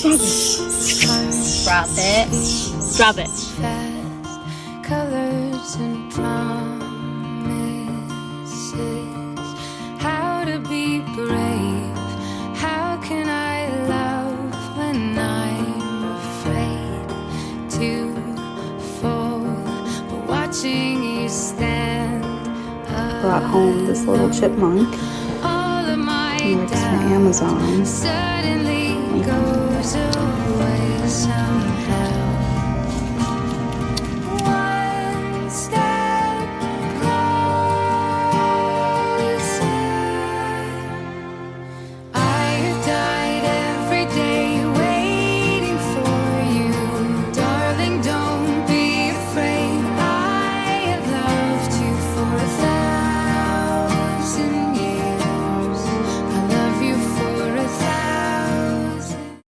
Drop it. Drop it. Colors and promises. How to be brave. How can I love when I'm afraid to fall? But watching you stand. Brought home this little chipmunk. All of my He works for Amazon. suddenly And